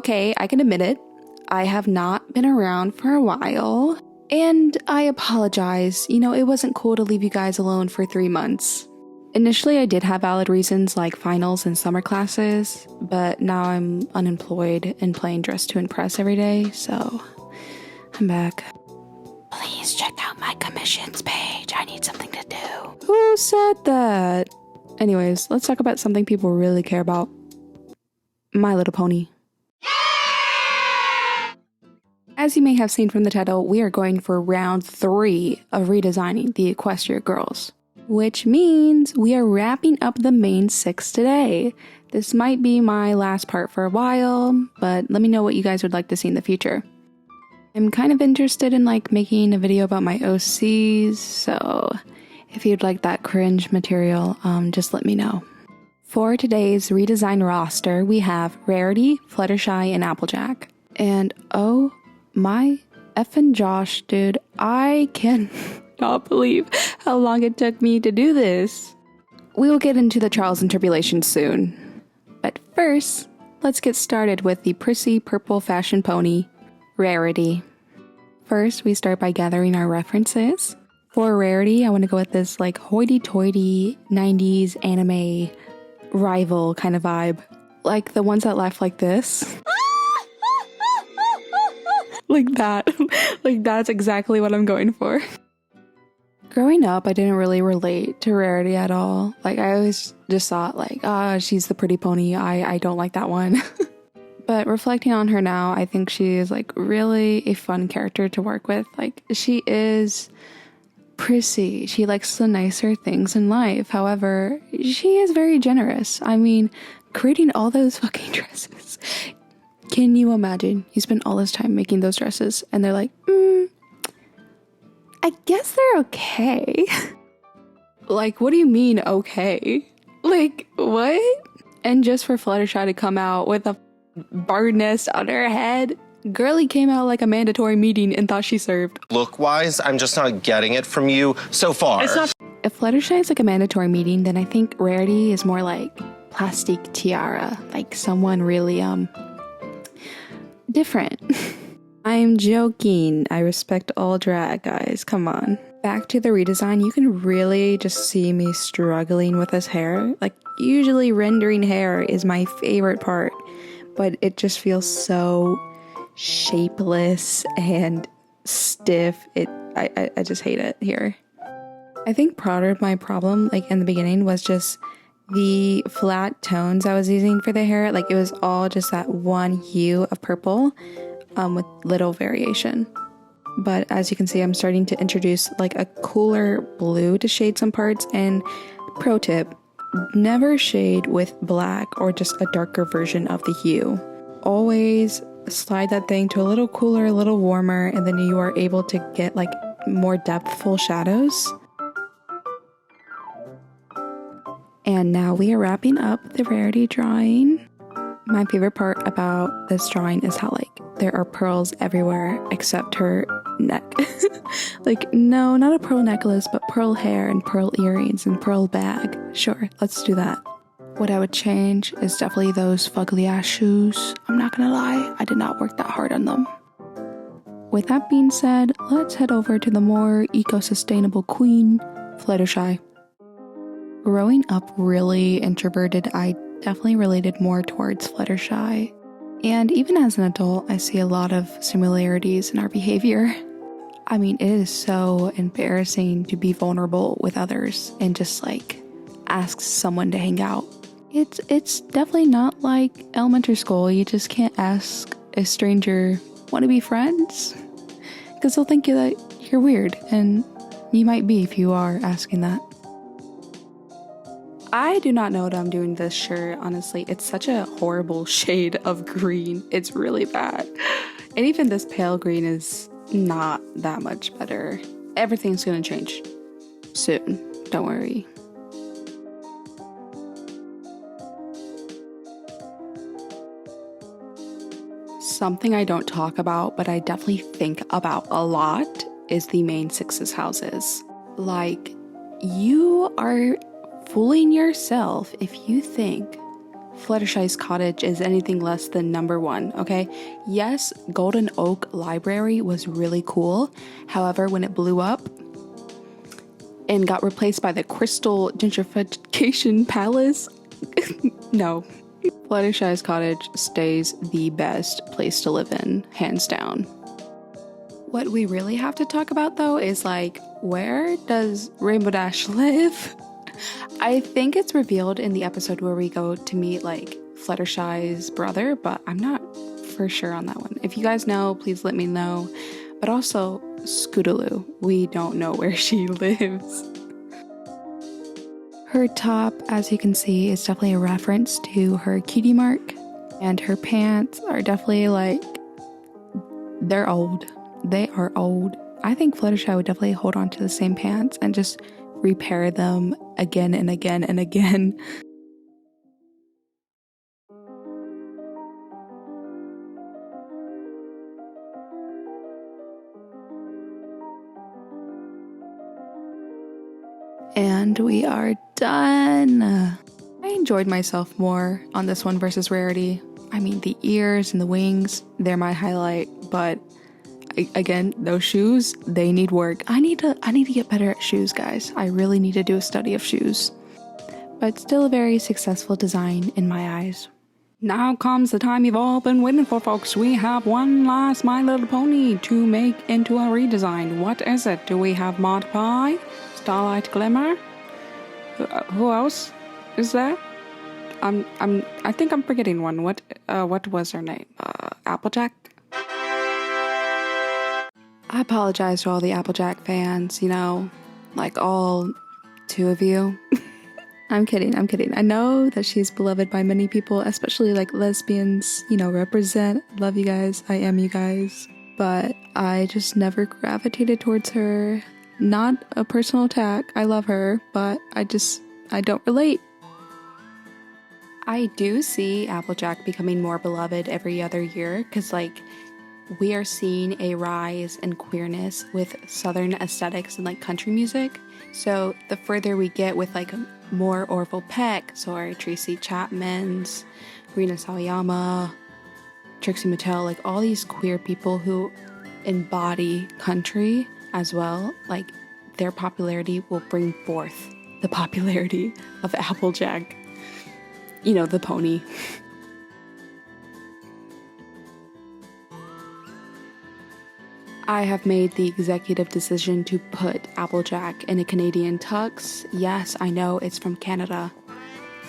Okay, I can admit it. I have not been around for a while, and I apologize. You know, it wasn't cool to leave you guys alone for 3 months. Initially, I did have valid reasons like finals and summer classes, but now I'm unemployed and playing Dress to Impress every day, so I'm back. Please check out my commissions page. I need something to do. Who said that? Anyways, let's talk about something people really care about. My Little Pony. As you may have seen from the title, we are going for round 3 of redesigning the Equestria girls, which means we are wrapping up the main 6 today. This might be my last part for a while, but let me know what you guys would like to see in the future. I'm kind of interested in making a video about my OCs, so if you'd like that cringe material, just let me know. For today's redesign roster, we have Rarity, Fluttershy, and Applejack. And oh my effing Josh, dude, I cannot believe how long it took me to do this. We will get into the trials and tribulations soon. But first, let's get started with the prissy purple fashion pony, Rarity. First, we start by gathering our references. For Rarity, I want to go with this hoity-toity 90s anime rival kind of vibe. Like the ones that laugh like this. Like that. That's exactly what I'm going for. Growing up, I didn't really relate to Rarity at all. I always just thought she's the pretty pony. I don't like that one. But reflecting on her now, I think she is really a fun character to work with. She is prissy. She likes the nicer things in life. However, she is very generous. I mean, creating all those fucking dresses. Can you imagine? You spend all this time making those dresses and they're I guess they're okay. What do you mean okay? What? And just for Fluttershy to come out with a bird nest on her head, girly came out like a mandatory meeting and thought she served. Look-wise, I'm just not getting it from you so far. If Fluttershy is a mandatory meeting, then I think Rarity is more like plastic tiara, someone really different. I'm joking. I respect all drag, guys. Come on. Back to the redesign, you can really just see me struggling with this hair. Usually rendering hair is my favorite part, but it just feels so shapeless and stiff. I just hate it here. I think part of my problem, in the beginning, was just the flat tones I was using for the hair. It was all just that one hue of purple, with little variation. But as you can see, I'm starting to introduce a cooler blue to shade some parts. And pro tip, never shade with black or just a darker version of the hue. Always slide that thing to a little cooler, a little warmer, and then you are able to get more depthful shadows. And now we are wrapping up the Rarity drawing. My favorite part about this drawing is how there are pearls everywhere except her neck. No, not a pearl necklace, but pearl hair and pearl earrings and pearl bag. Sure, let's do that. What I would change is definitely those fugly ass shoes. I'm not gonna lie, I did not work that hard on them. With that being said, let's head over to the more eco-sustainable queen, Fluttershy. Growing up really introverted, I definitely related more towards Fluttershy. And even as an adult, I see a lot of similarities in our behavior. I mean, it is so embarrassing to be vulnerable with others and just ask someone to hang out. It's definitely not like elementary school. You just can't ask a stranger, want to be friends? Because they'll think that you're weird, and you might be if you are asking that. I do not know what I'm doing this shirt, honestly. It's such a horrible shade of green. It's really bad. And even this pale green is not that much better. Everything's gonna change soon. Don't worry. Something I don't talk about, but I definitely think about a lot, is the main six's houses. You are fooling yourself if you think Fluttershy's cottage is anything less than number one, okay? Yes, Golden Oak Library was really cool. However, when it blew up and got replaced by the Crystal Gentrification Palace, no. Fluttershy's cottage stays the best place to live in, hands down. What we really have to talk about though is like, where does Rainbow Dash live? I think it's revealed in the episode where we go to meet like Fluttershy's brother, but I'm not for sure on that one. If you guys know, please let me know. But also Scootaloo, we don't know where she lives. Her top, as you can see, is definitely a reference to her cutie mark, and her pants are definitely like, they're old. They are old. I think Fluttershy would definitely hold on to the same pants and just repair them again and again and again. And we are done. I enjoyed myself more on this one versus Rarity. I mean, the ears and the wings, they're my highlight, but again, those shoes, they need work. I need to get better at shoes, guys. I really need to do a study of shoes. But still a very successful design in my eyes. Now comes the time you've all been waiting for, folks. We have one last My Little Pony to make into a redesign. What is it? Do we have Mod Pie? Starlight Glimmer? Who else is there? I think I'm forgetting one. What was her name? Applejack? I apologize to all the Applejack fans, you know, like all 2 of you. I'm kidding. I know that she's beloved by many people, especially like lesbians, you know, represent. Love you guys. I am you guys. But I just never gravitated towards her. Not a personal attack. I love her, but I don't relate. I do see Applejack becoming more beloved every other year because, like, we are seeing a rise in queerness with Southern aesthetics and, like, country music. So the further we get with, like, more Orville Peck, sorry, Tracy Chapman's, Rina Sawayama, Trixie Mattel, like, all these queer people who embody country as well, like, their popularity will bring forth the popularity of Applejack. You know, the pony. I have made the executive decision to put Applejack in a Canadian tux. Yes, I know it's from Canada.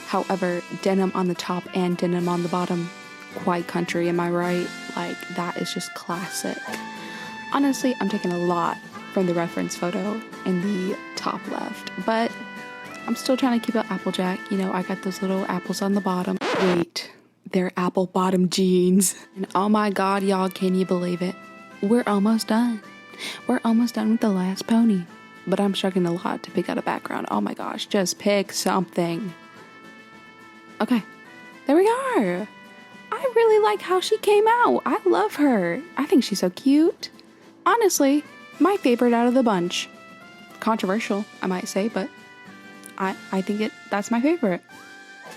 However, denim on the top and denim on the bottom. Quite country, am I right? Like, that is just classic. Honestly, I'm taking a lot from the reference photo in the top left, but I'm still trying to keep it Applejack. You know, I got those little apples on the bottom. Wait, they're apple bottom jeans. And oh my god, y'all, can you believe it? We're almost done. We're almost done with the last pony. But I'm struggling a lot to pick out a background. Oh my gosh, just pick something. Okay, there we are. I really like how she came out. I love her. I think she's so cute. Honestly, my favorite out of the bunch. Controversial, I might say, but I think that's my favorite.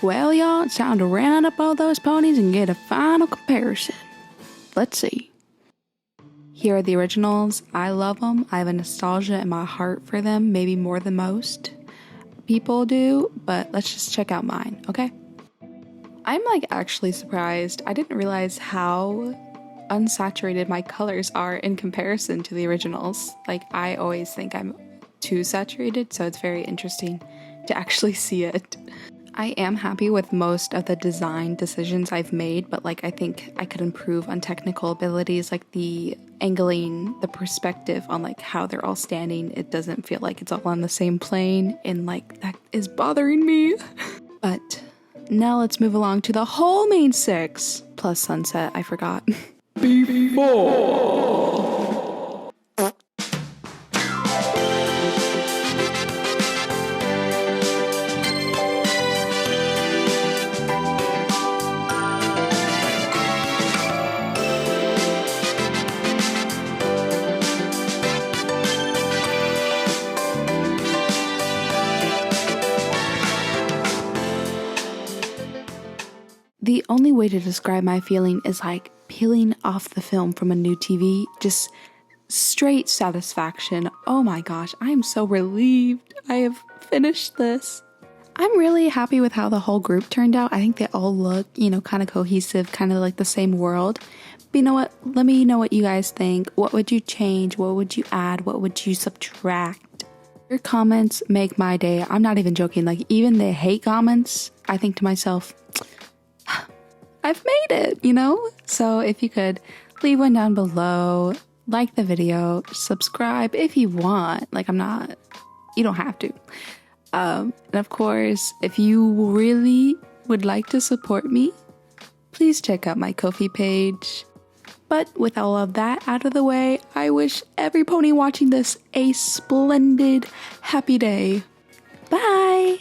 Well, y'all, it's time to round up all those ponies and get a final comparison. Let's see. Here are the originals. I love them. I have a nostalgia in my heart for them, maybe more than most people do, but let's just check out mine, okay? I'm like actually surprised. I didn't realize how unsaturated my colors are in comparison to the originals. Like, I always think I'm too saturated, so it's very interesting to actually see it. I am happy with most of the design decisions I've made, but like I think I could improve on technical abilities, like the angling, the perspective on like how they're all standing. It doesn't feel like it's all on the same plane, and like that is bothering me. But now let's move along to the whole main 6 plus Sunset. I forgot. Before. The only way to describe my feeling is like peeling off the film from a new TV. Just straight satisfaction. Oh my gosh, I am so relieved I have finished this. I'm really happy with how the whole group turned out. I think they all look, kind of cohesive, kind of like the same world. But you know what? Let me know what you guys think. What would you change? What would you add? What would you subtract? Your comments make my day. I'm not even joking. Like, even the hate comments, I think to myself, I've made it, So if you could leave one down below, like the video, subscribe if you want. Like, you don't have to. And of course, if you really would like to support me, please check out my Ko-fi page. But with all of that out of the way, I wish every pony watching this a splendid, happy day. Bye!